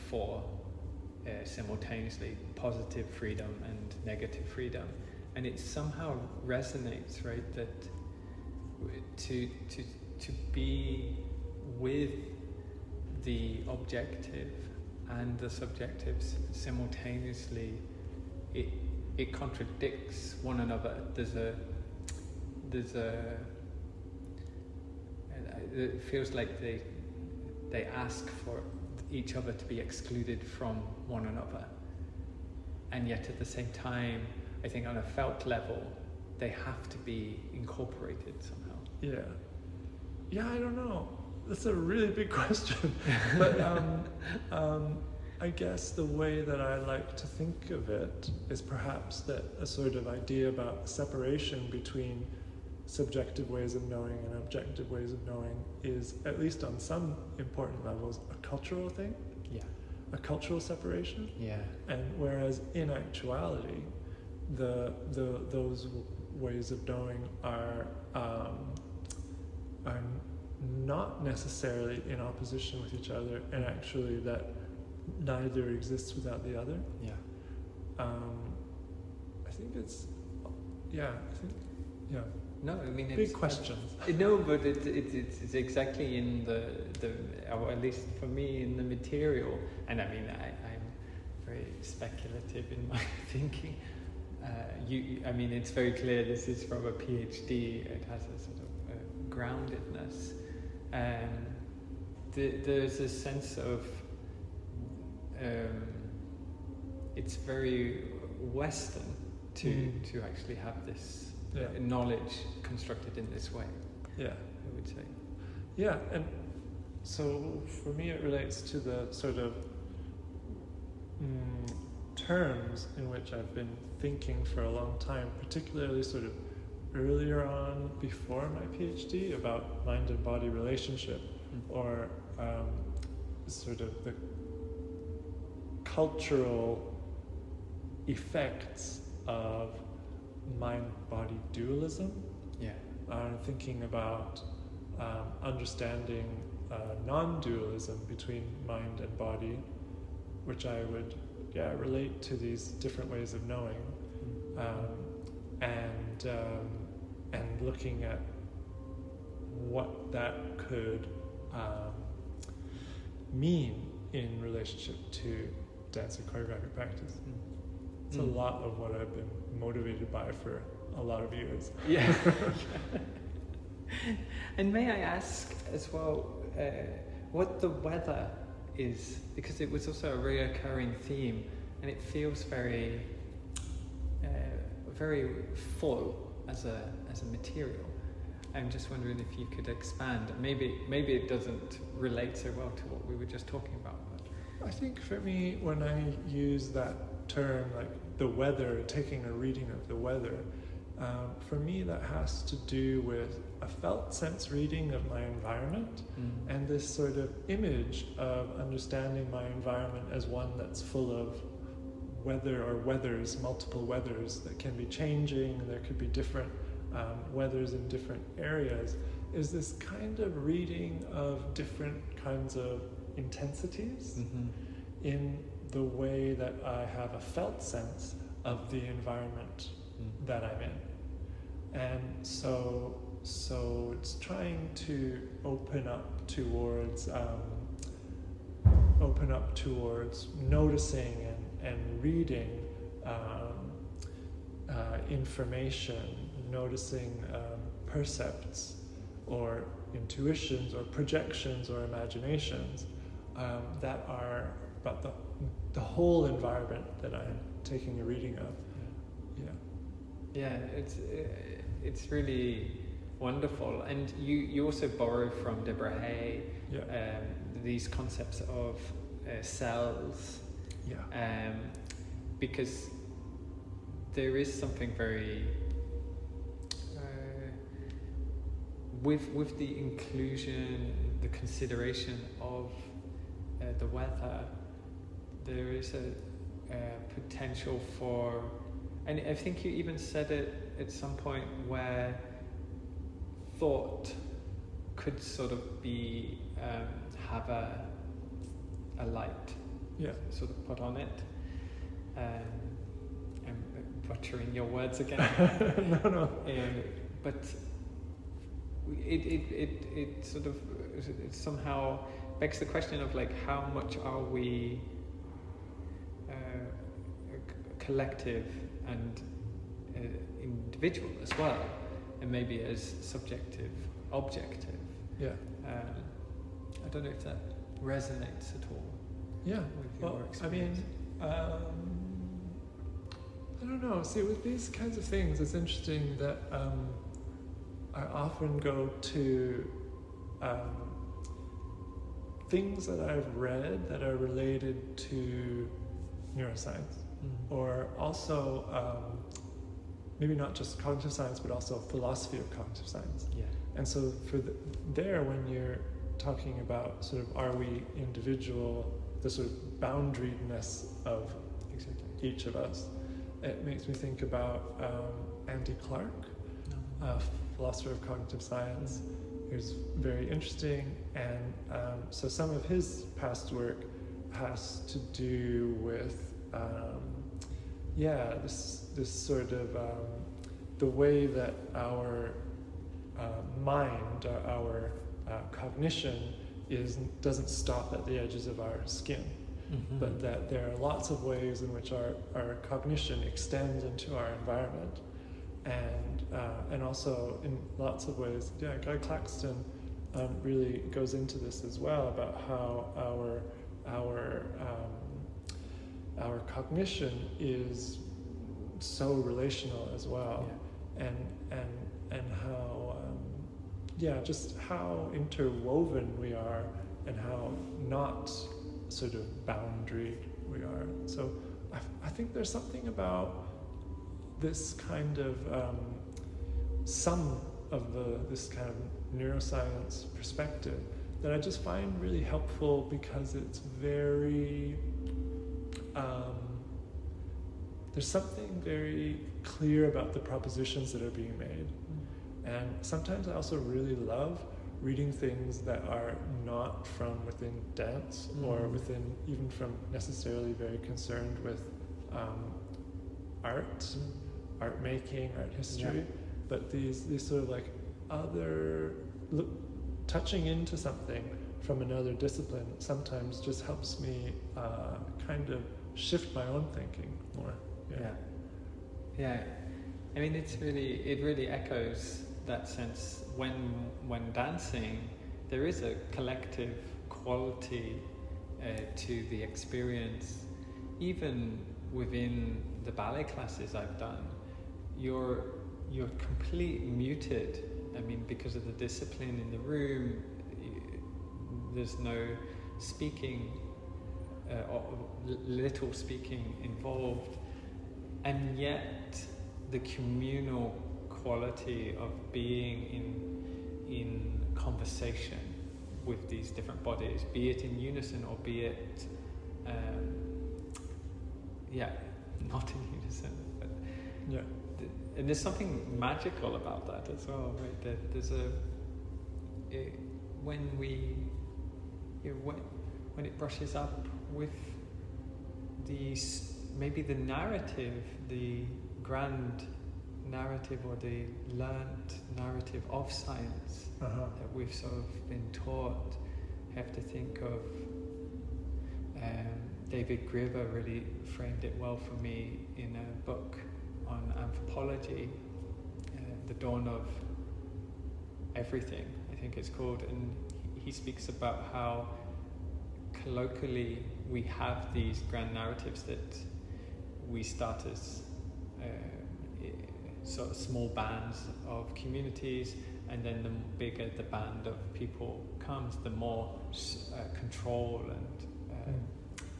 for simultaneously, positive freedom and negative freedom, and it somehow resonates, right? That to be with the objective and the subjective simultaneously, it contradicts one another. It feels like they ask for each other to be excluded from one another, and yet at the same time, I think on a felt level, they have to be incorporated somehow. I don't know. That's a really big question. But I guess the way that I like to think of it is perhaps that a sort of idea about separation between subjective ways of knowing and objective ways of knowing is, at least on some important levels, a cultural thing. A cultural separation. And whereas in actuality, those ways of knowing are not necessarily in opposition with each other, and actually that neither exists without the other. I think it's No, I mean, big questions. No, but it's exactly in the or at least for me, in the material. And I mean, I'm very speculative in my thinking. I mean, it's very clear this is from a PhD. It has a sort of groundedness. There's a sense of it's very Western to actually have this knowledge constructed in this way. I would say. And so for me, it relates to the sort of terms in which I've been thinking for a long time, particularly sort of earlier on, before my PhD, about mind and body relationship, or sort of the cultural effects of mind-body dualism. Yeah. Thinking about understanding non-dualism between mind and body, which I would relate to these different ways of knowing, and looking at what that could mean in relationship to dance and choreographic practice. It's a lot of what I've been motivated by for a lot of years. Yeah. And may I ask as well, what the weather is, because it was also a reoccurring theme, and it feels very, very full as a material. I'm just wondering if you could expand. Maybe it doesn't relate so well to what we were just talking about. But I think for me, when I use that term, like the weather, taking a reading of the weather, for me that has to do with a felt sense reading of my environment, and this sort of image of understanding my environment as one that's full of weather or weathers, multiple weathers that can be changing, and there could be different weathers in different areas, is this kind of reading of different kinds of intensities in the way that I have a felt sense of the environment that I'm in. And so it's trying to open up towards noticing and reading information, noticing percepts or intuitions or projections or imaginations that are about the whole environment that I'm taking a reading of. Yeah, it's really wonderful. And you also borrow from Deborah Hay these concepts of cells, because there is something very with the inclusion, the consideration of the weather, there is a potential for, and I think you even said it at some point, where thought could sort of be have a light sort of put on it. I'm butchering your words again. No. But it sort of it somehow begs the question of like, how much are we collective and individual as well, and maybe as subjective, objective. I don't know if that resonates at all. With your experience. I don't know. See, with these kinds of things, it's interesting that I often go to things that I've read that are related to neuroscience, or also maybe not just cognitive science, but also philosophy of cognitive science. And so for when you're talking about sort of, are we individual, the sort of boundariness of each of us, it makes me think about Andy Clark, a philosopher of cognitive science, who's very interesting. And so some of his past work has to do with this sort of the way that our mind, our cognition doesn't stop at the edges of our skin, but that there are lots of ways in which our cognition extends into our environment, and also in lots of ways. Guy Paxton really goes into this as well, about how our cognition is so relational as well, and how just how interwoven we are, and how not sort of boundaried we are. So I think there's something about this kind of some of this kind of neuroscience perspective that I just find really helpful, because it's very there's something very clear about the propositions that are being made. And sometimes I also really love reading things that are not from within dance or within, even from necessarily very concerned with art, art making, art history, but these sort of like other, touching into something from another discipline sometimes just helps me kind of shift my own thinking more. Yeah. I mean, it really echoes that sense when dancing. There is a collective quality to the experience. Even within the ballet classes I've done, you're completely muted. I mean, because of the discipline in the room, there's no speaking, or little speaking involved, and yet the communal quality of being in conversation with these different bodies, be it in unison or be it not in unison, but and there's something magical about that as well, right? There's when it brushes up with maybe the narrative, the grand narrative or the learned narrative of science that we've sort of been taught. I have to think of David Graeber really framed it well for me in a book on anthropology, The Dawn of Everything, I think it's called, and he speaks about how colloquially we have these grand narratives that we start as sort of small bands of communities, and then the bigger the band of people comes, the more control and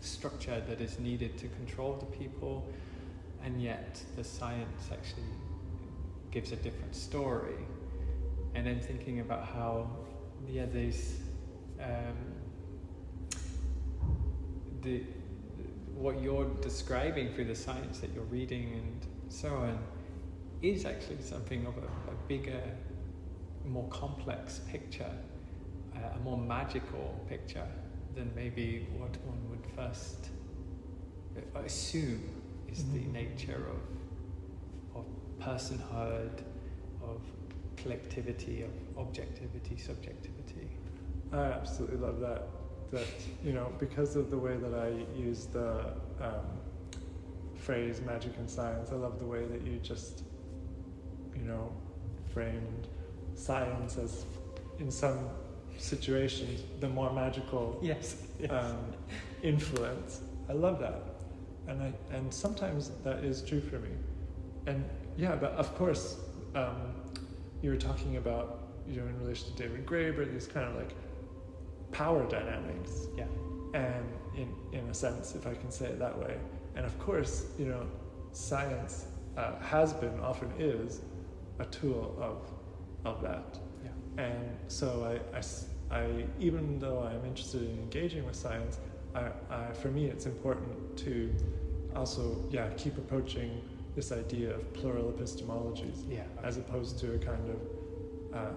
structure that is needed to control the people, and yet the science actually gives a different story. And then thinking about how these what you're describing through the science that you're reading and so on is actually something of a bigger, more complex picture, a more magical picture than maybe what one would first assume is the nature of personhood, of collectivity, of objectivity, subjectivity. I absolutely love that, because of the way that I use the phrase magic in science, I love the way that you just, framed science as, in some situations, the more magical influence. I love that. And sometimes that is true for me. And but of course, you were talking about, in relation to David Graeber, these kind of like power dynamics. Yeah. And in a sense, if I can say it that way. And of course, science has been, often is, a tool of that. Yeah. And so I even though I'm interested in engaging with science, for me it's important to also keep approaching this idea of plural epistemologies, as opposed to a kind of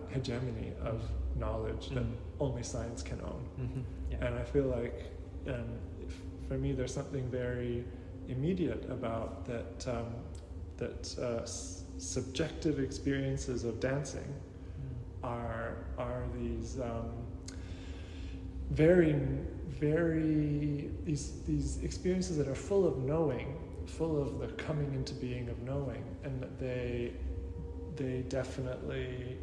hegemony of knowledge that only science can own. And I feel like for me there's something very immediate about that subjective experiences of dancing are these these experiences that are full of knowing, full of the coming into being of knowing, and that they definitely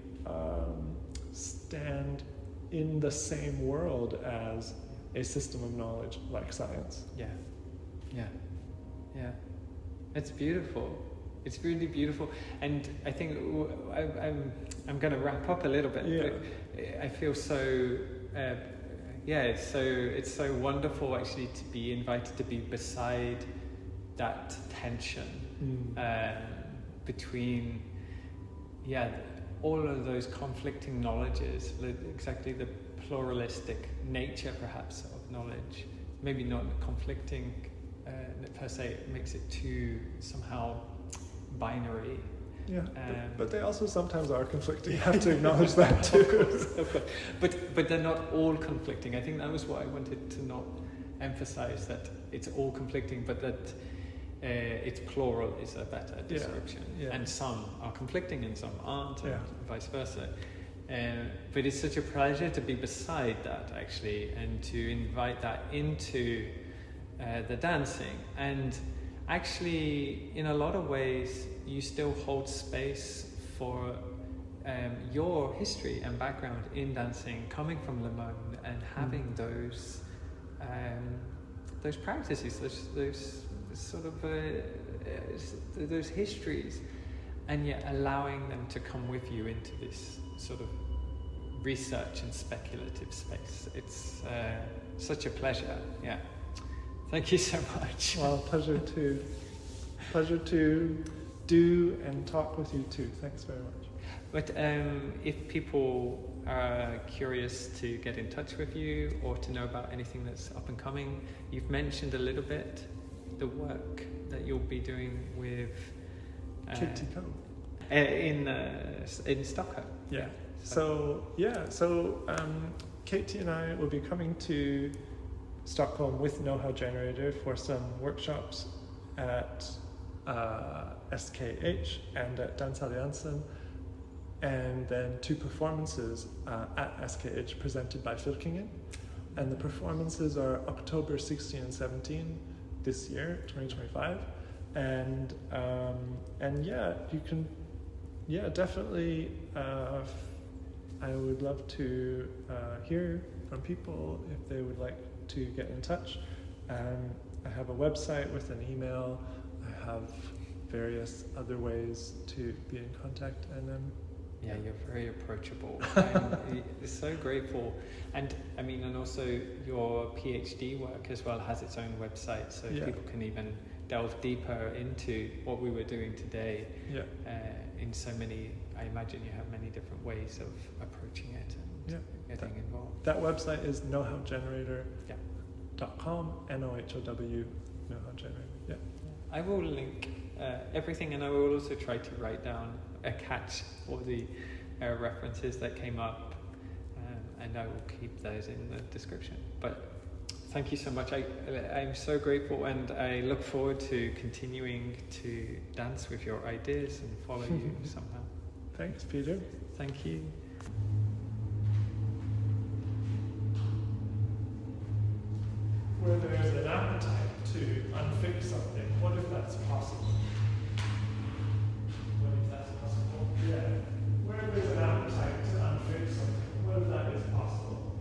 stand in the same world as a system of knowledge like science. Yeah. It's beautiful. It's really beautiful, and I think I'm going to wrap up a little bit. Yeah. But I feel so. It's so wonderful actually to be invited to be beside that tension between all of those conflicting knowledges, exactly the pluralistic nature perhaps of knowledge, maybe not conflicting per se makes it too somehow binary. Yeah, but they also sometimes are conflicting. You have to acknowledge that too. Of course. But they're not all conflicting. I think that was what I wanted to not emphasize, that it's all conflicting, but that it's plural is a better description. Yeah. And some are conflicting and some aren't, and vice versa. But it's such a pleasure to be beside that, actually, and to invite that into the dancing. And actually, in a lot of ways, you still hold space for your history and background in dancing, coming from Limón and having those practices, those sort of those histories, and yet allowing them to come with you into this sort of research and speculative space. It's such a pleasure. Yeah. Thank you so much. Well, pleasure to do and talk with you too. Thanks very much. But if people are curious to get in touch with you or to know about anything that's up and coming, you've mentioned a little bit the work that you'll be doing with in Stockholm. Yeah. So Katie and I will be coming to Stockholm with Know-How Generator for some workshops at SKH and at Dansalliansen, and then 2 performances at SKH presented by Fylkingen. And the performances are October 16 and 17 this year, 2025. And you can, definitely. I would love to hear from people if they would like to get in touch. I have a website with an email. I have various other ways to be in contact, and you're very approachable. I'm so grateful. And I mean, and also your PhD work as well has its own website, so people can even delve deeper into what we were doing today. In so many, I imagine you have many different ways of approaching it and getting involved. That website is knowhowgenerator.com, NOHOW, Know-How Generator. Yeah. I will link everything, and I will also try to write down a catch all the references that came up, and I will keep those in the description. But thank you so much. I'm so grateful, and I look forward to continuing to dance with your ideas and follow you somehow. Thanks, Peter. Thank you. Where there's an appetite to unfix something, what if that's possible? What if that's possible? Yeah. Where there's an appetite to unfix something, what if that is possible?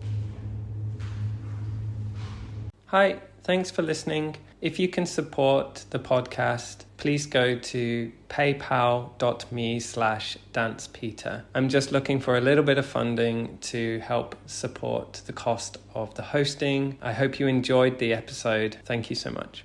Hi, thanks for listening. If you can support the podcast, please go to paypal.me/dancepeter. I'm just looking for a little bit of funding to help support the cost of the hosting. I hope you enjoyed the episode. Thank you so much.